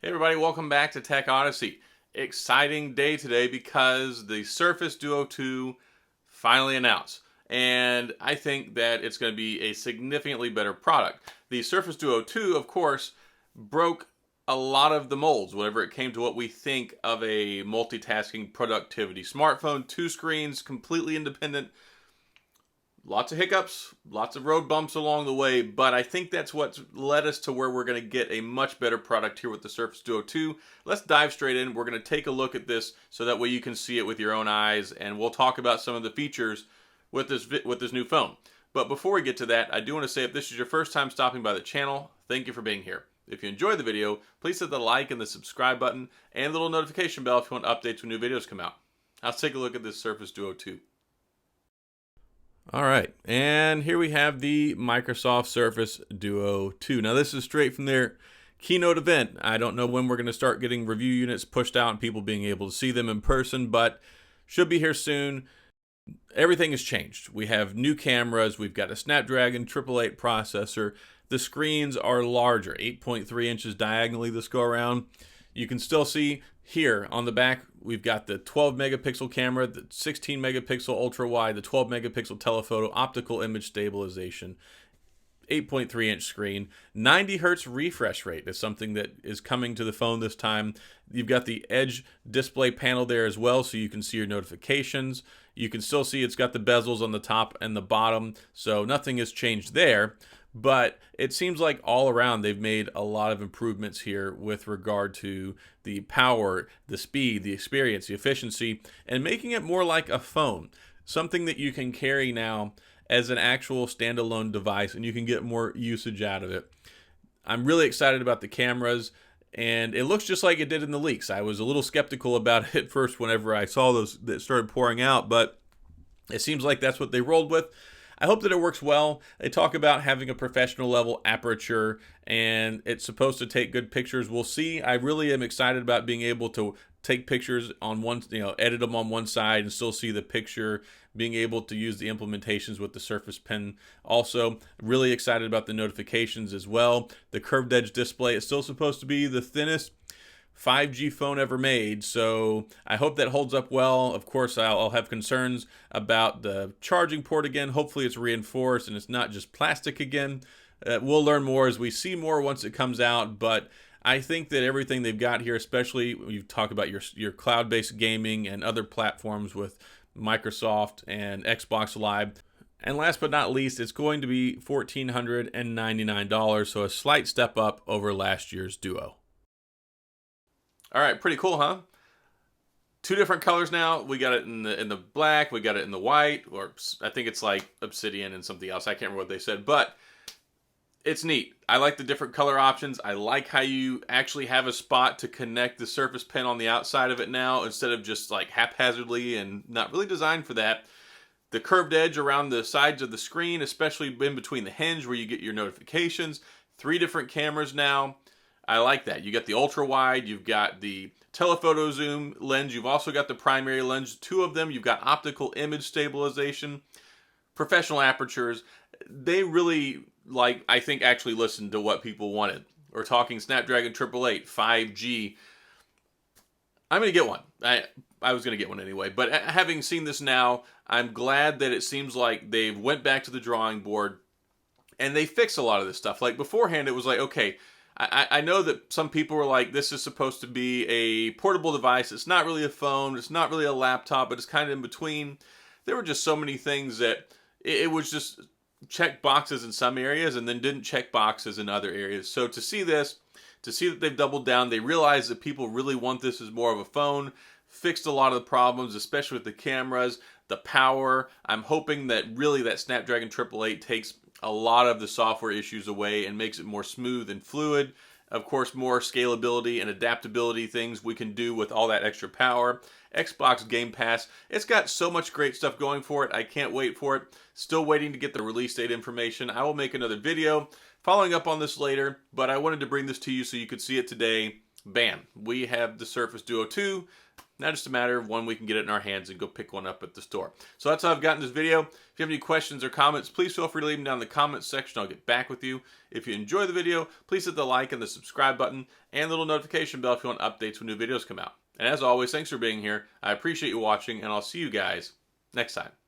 Hey everybody, welcome back to TechOdyssey. Exciting day today because the Surface Duo 2 finally announced. And I think that it's going to be a significantly better product. The Surface Duo 2, of course, broke a lot of the molds whenever it came to what we think of a multitasking productivity smartphone. 2 screens, completely independent. Lots of hiccups, lots of road bumps along the way, but I think that's what's led us to where we're going to get a much better product here with the Surface Duo 2. Let's dive straight in. We're going to take a look at this so that way you can see it with your own eyes, and we'll talk about some of the features with this new phone. But before we get to that, I do want to say if this is your first time stopping by the channel, thank you for being here. If you enjoyed the video, please hit the like and the subscribe button and the little notification bell if you want updates when new videos come out. Let's take a look at this Surface Duo 2. All right, and here we have the Microsoft Surface Duo 2. Now this is straight from their keynote event. I don't know when we're going to start getting review units pushed out and people being able to see them in person, but should be here soon. Everything has changed. We have new cameras. We've got a Snapdragon 888 processor. The screens are larger, 8.3 inches diagonally this go around. You can still see here on the back, we've got the 12 megapixel camera, the 16 megapixel ultra wide, the 12 megapixel telephoto, optical image stabilization, 8.3 inch screen, 90 hertz refresh rate is something that is coming to the phone this time. You've got the edge display panel there as well, so you can see your notifications. You can still see it's got the bezels on the top and the bottom, so nothing has changed there. But it seems like all around they've made a lot of improvements here with regard to the power, the speed, the experience, the efficiency, and making it more like a phone. Something that you can carry now as an actual standalone device and you can get more usage out of it. I'm really excited about the cameras, and it looks just like it did in the leaks. I was a little skeptical about it at first whenever I saw those that started pouring out, but it seems like that's what they rolled with. I hope that it works well. They talk about having a professional level aperture and it's supposed to take good pictures. We'll see. I really am excited about being able to take pictures on one, edit them on one side and still see the picture, being able to use the implementations with the Surface Pen. Also, really excited about the notifications as well. The curved edge display is still supposed to be the thinnest 5G phone ever made, so I hope that holds up well. Of course, I'll have concerns about the charging port again. Hopefully it's reinforced and it's not just plastic again. We'll learn more as we see more once it comes out, but I think that everything they've got here, especially when you talk about your cloud-based gaming and other platforms with Microsoft and Xbox Live. And last but not least, it's going to be $1,499, so a slight step up over last year's Duo. All right, pretty cool, huh? 2 different colors now. We got it in the black, we got it in the white, or I think it's like obsidian and something else. I can't remember what they said, but it's neat. I like the different color options. I like how you actually have a spot to connect the Surface Pen on the outside of it now instead of just like haphazardly and not really designed for that. The curved edge around the sides of the screen, especially in between the hinge where you get your notifications. 3 different cameras now. I like that. You got the ultra wide, you've got the telephoto zoom lens, you've also got the primary lens, 2 of them, you've got optical image stabilization, professional apertures. They really, I think actually listened to what people wanted. We're talking Snapdragon 888, 5G. I'm going to get one. I was going to get one anyway, but having seen this now, I'm glad that it seems like they've went back to the drawing board and they fixed a lot of this stuff. Like beforehand, it was like, okay, I know that some people were like, this is supposed to be a portable device. It's not really a phone. It's not really a laptop, but it's kind of in between. There were just so many things that it was just check boxes in some areas and then didn't check boxes in other areas. So to see this, to see that they've doubled down, they realize that people really want this as more of a phone, fixed a lot of the problems, especially with the cameras, the power. I'm hoping that really that Snapdragon 888 takes a lot of the software issues away and makes it more smooth and fluid. Of course, more scalability and adaptability things we can do with all that extra power. Xbox Game Pass, it's got so much great stuff going for it. I can't wait for it. Still waiting to get the release date information. I will make another video following up on this later, but I wanted to bring this to you so you could see it today. Bam, we have the Surface Duo 2. Now just a matter of when we can get it in our hands and go pick one up at the store. So that's how I've gotten this video. If you have any questions or comments, please feel free to leave them down in the comments section. I'll get back with you. If you enjoy the video, please hit the like and the subscribe button and the little notification bell if you want updates when new videos come out. And as always, thanks for being here. I appreciate you watching, and I'll see you guys next time.